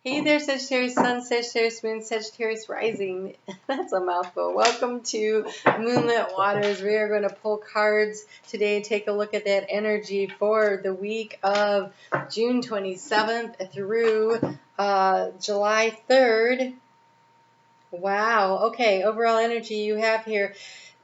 Hey there, Sagittarius Sun, Sagittarius Moon, Sagittarius Rising. That's a mouthful. Welcome to Moonlit Waters. We are going to pull cards today and take a look at that energy for the week of June 27th through July 3rd. Wow. Okay, overall energy you have here.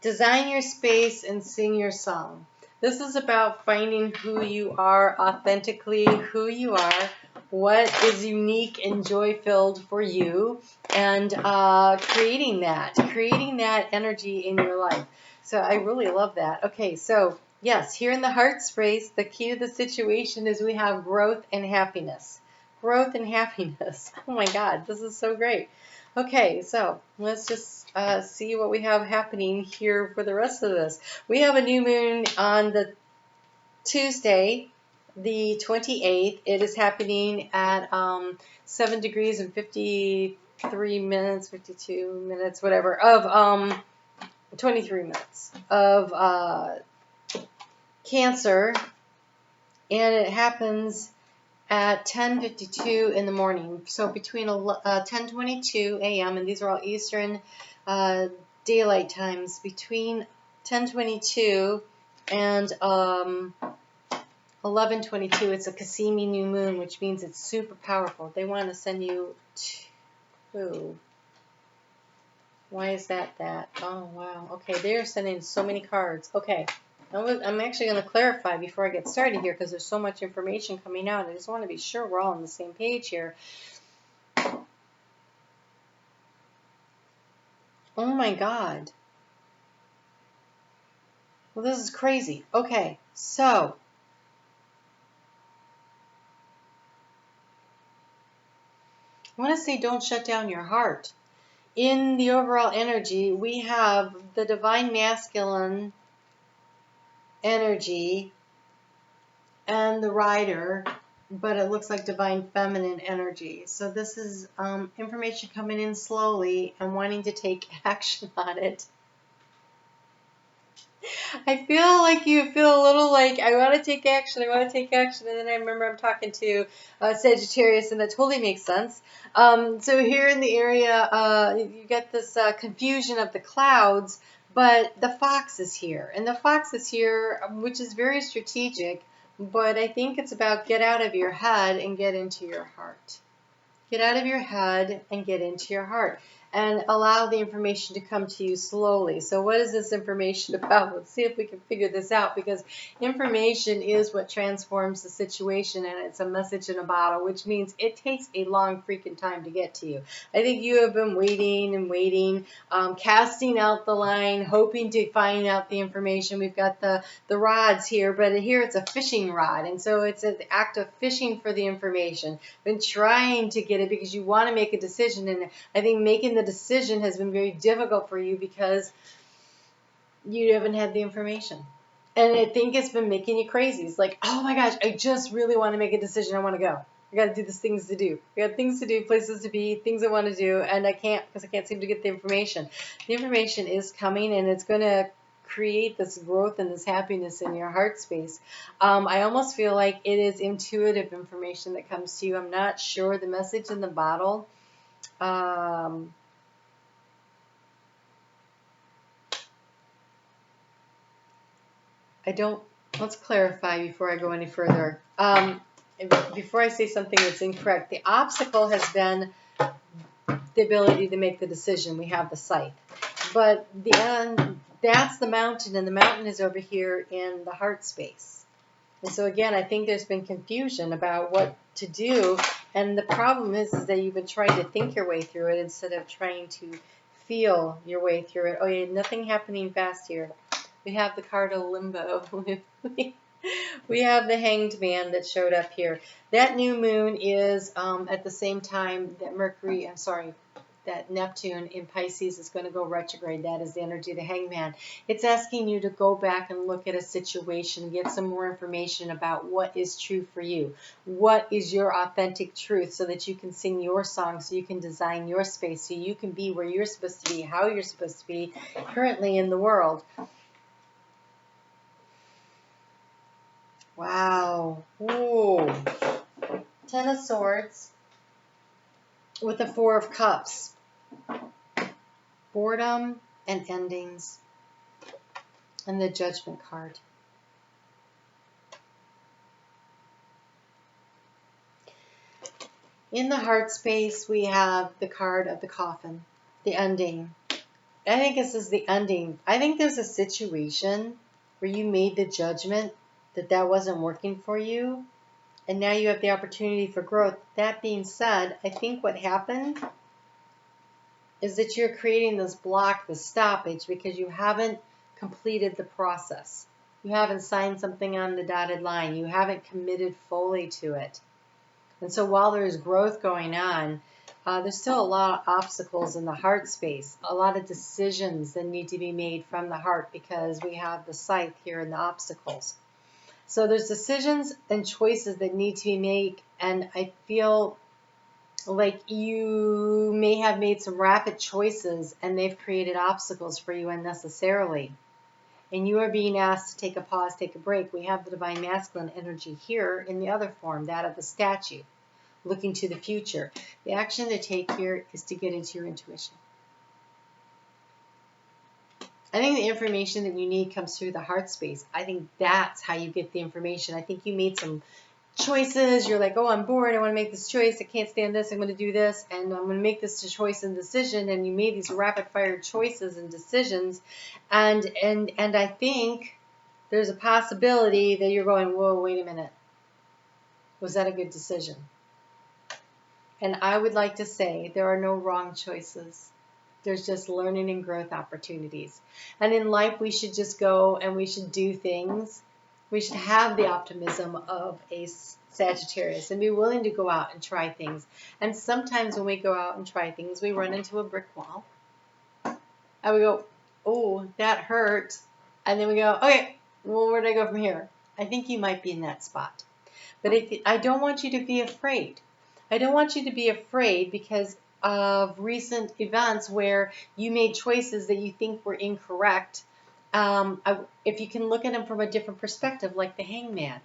Design your space and sing your song. This is about finding who you are authentically, who you are, what is unique and joy-filled for you, and creating that energy in your life. So I really love that. Okay, so yes, here in the heart space, the key to the situation is we have growth and happiness. Growth and happiness. Oh my God, this is so great. Okay, so let's just see what we have happening here for the rest of this. We have a new moon on the Tuesday, the 28th. It is happening at 7 degrees and 53 minutes, 52 minutes, whatever, of 23 minutes of Cancer, and it happens at 10:52 in the morning. So between 10:22 a.m. and these are all Eastern daylight times, between 10:22 and 11:22, it's a Cassini new moon, which means it's super powerful. They want to send you to. Why is that? Oh wow. Okay, they're sending so many cards. Okay. I'm actually going to clarify before I get started here because there's so much information coming out. I just want to be sure we're all on the same page here. Oh my God. Well, this is crazy. Okay, so I want to say don't shut down your heart. In the overall energy, we have the divine masculine energy and the rider, but it looks like divine feminine energy. So this is information coming in slowly and wanting to take action on it. I feel like you feel a little like, I want to take action, and then I remember I'm talking to Sagittarius, and that totally makes sense. So here in the area, you get this confusion of the clouds, but the fox is here, and the fox is here, which is very strategic, but I think it's about get out of your head and get into your heart. Get out of your head and get into your heart and allow the information to come to you slowly. So what is this information about? Let's see if we can figure this out, because information is what transforms the situation, and it's a message in a bottle, which means it takes a long freaking time to get to you. I think you have been waiting and waiting, casting out the line, hoping to find out the information. We've got the rods here, but here it's a fishing rod, and so it's an act of fishing for the information. Been trying to get it because you want to make a decision, and I think making the decision has been very difficult for you because you haven't had the information. And I think it's been making you crazy. It's like, oh my gosh, I just really want to make a decision. I want to go. I got to do these things to do. I got things to do, places to be, things I want to do, and I can't because I can't seem to get the information. The information is coming, and it's going to create this growth and this happiness in your heart space. I almost feel like it is intuitive information that comes to you. I'm not sure. The message in the bottle. Let's clarify before I go any further. Before I say something that's incorrect, the obstacle has been the ability to make the decision. We have the scythe. But that's the mountain, and the mountain is over here in the heart space. And so again, I think there's been confusion about what to do, and the problem is that you've been trying to think your way through it instead of trying to feel your way through it. Oh yeah, nothing happening fast here. We have the card of limbo. We have the hanged man that showed up here. That new moon is at the same time that that Neptune in Pisces is going to go retrograde. That is the energy of the hanged man. It's asking you to go back and look at a situation, get some more information about what is true for you. What is your authentic truth, so that you can sing your song, so you can design your space, so you can be where you're supposed to be, how you're supposed to be currently in the world. Wow. Ooh. Ten of Swords. with the Four of Cups. Boredom and endings. And the Judgment card. In the heart space, we have the card of the coffin, the ending. I think this is the ending. I think there's a situation where you made the judgment that that wasn't working for you, and now you have the opportunity for growth. That being said, I think what happened is that you're creating this block, this stoppage, because you haven't completed the process. You haven't signed something on the dotted line. You haven't committed fully to it. And so while there's growth going on, there's still a lot of obstacles in the heart space, a lot of decisions that need to be made from the heart because we have the scythe here in the obstacles. So there's decisions and choices that need to be made, and I feel like you may have made some rapid choices and they've created obstacles for you unnecessarily. And you are being asked to take a pause, take a break. We have the Divine Masculine energy here in the other form, that of the statue, looking to the future. The action to take here is to get into your intuition. I think the information that you need comes through the heart space. I think that's how you get the information. I think you made some choices. You're like, oh, I'm bored. I want to make this choice. I can't stand this. I'm going to do this. And I'm going to make this choice and decision. And you made these rapid fire choices and decisions. And I think there's a possibility that you're going, whoa, wait a minute. Was that a good decision? And I would like to say there are no wrong choices. There's just learning and growth opportunities. And in life, we should just go and we should do things. We should have the optimism of a Sagittarius and be willing to go out and try things. And sometimes when we go out and try things, we run into a brick wall. And we go, oh, that hurt. And then we go, okay, well, where do I go from here? I think you might be in that spot. But I don't want you to be afraid. I don't want you to be afraid because of recent events where you made choices that you think were incorrect. If you can look at them from a different perspective, like the Hangman,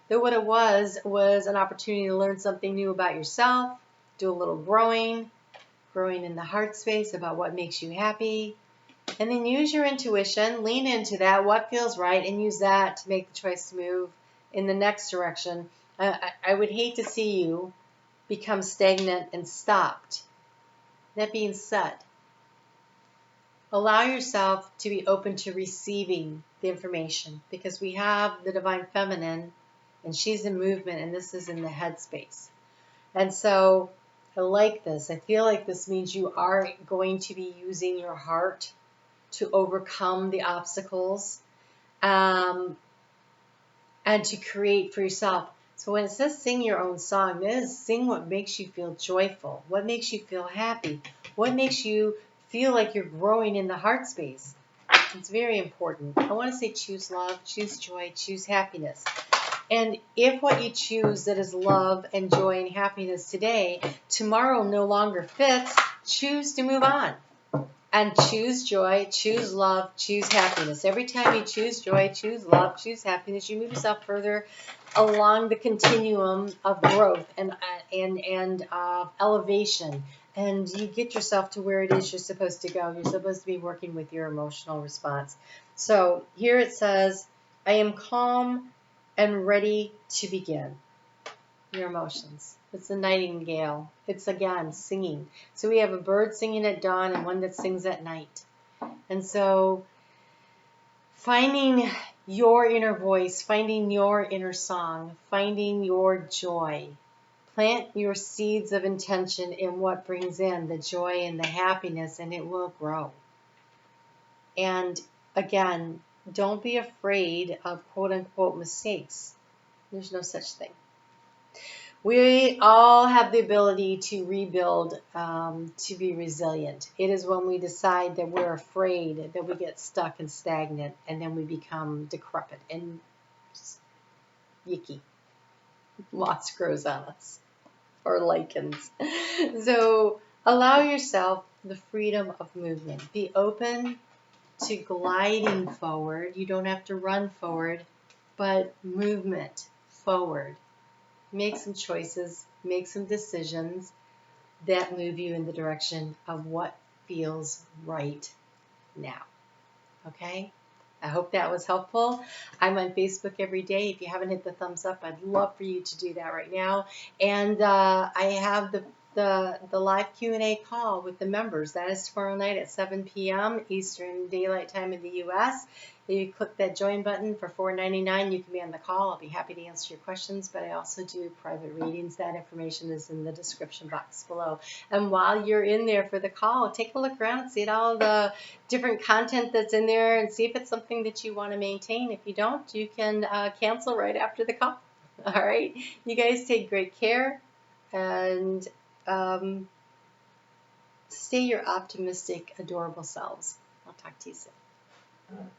that what it was an opportunity to learn something new about yourself, do a little growing in the heart space about what makes you happy, and then use your intuition, lean into that, what feels right, and use that to make the choice to move in the next direction. I would hate to see you become stagnant and stopped. That being said, allow yourself to be open to receiving the information because we have the Divine Feminine and she's in movement and this is in the head space. And so I like this. I feel like this means you are going to be using your heart to overcome the obstacles and to create for yourself. So when it says sing your own song, that is sing what makes you feel joyful, what makes you feel happy, what makes you feel like you're growing in the heart space. It's very important. I want to say choose love, choose joy, choose happiness. And if what you choose that is love and joy and happiness today, tomorrow no longer fits, choose to move on. And choose joy, choose love, choose happiness. Every time you choose joy, choose love, choose happiness, you move yourself further along the continuum of growth and elevation. And you get yourself to where it is you're supposed to go. You're supposed to be working with your emotional response. So here it says, I am calm and ready to begin. Your emotions. It's a nightingale. It's again singing. So we have a bird singing at dawn and one that sings at night. And so finding your inner voice, finding your inner song, finding your joy. Plant your seeds of intention in what brings in the joy and the happiness, and it will grow. And again, don't be afraid of quote-unquote mistakes. There's no such thing. We all have the ability to rebuild, to be resilient. It is when we decide that we're afraid that we get stuck and stagnant, and then we become decrepit and yicky. Moss grows on us, or lichens. So allow yourself the freedom of movement. Be open to gliding forward. You don't have to run forward, but movement forward. Make some choices, make some decisions, that move you in the direction of what feels right now. Okay? I hope that was helpful. I'm on Facebook every day. If you haven't hit the thumbs up, I'd love for you to do that right now. And I have the live Q&A call with the members. That is tomorrow night at 7 p.m. Eastern Daylight Time in the U.S. If you click that join button for $4.99, you can be on the call. I'll be happy to answer your questions, but I also do private readings. That information is in the description box below. And while you're in there for the call, take a look around, see all the different content that's in there, and see if it's something that you want to maintain. If you don't, you can cancel right after the call. All right? You guys take great care, and stay your optimistic, adorable selves. I'll talk to you soon.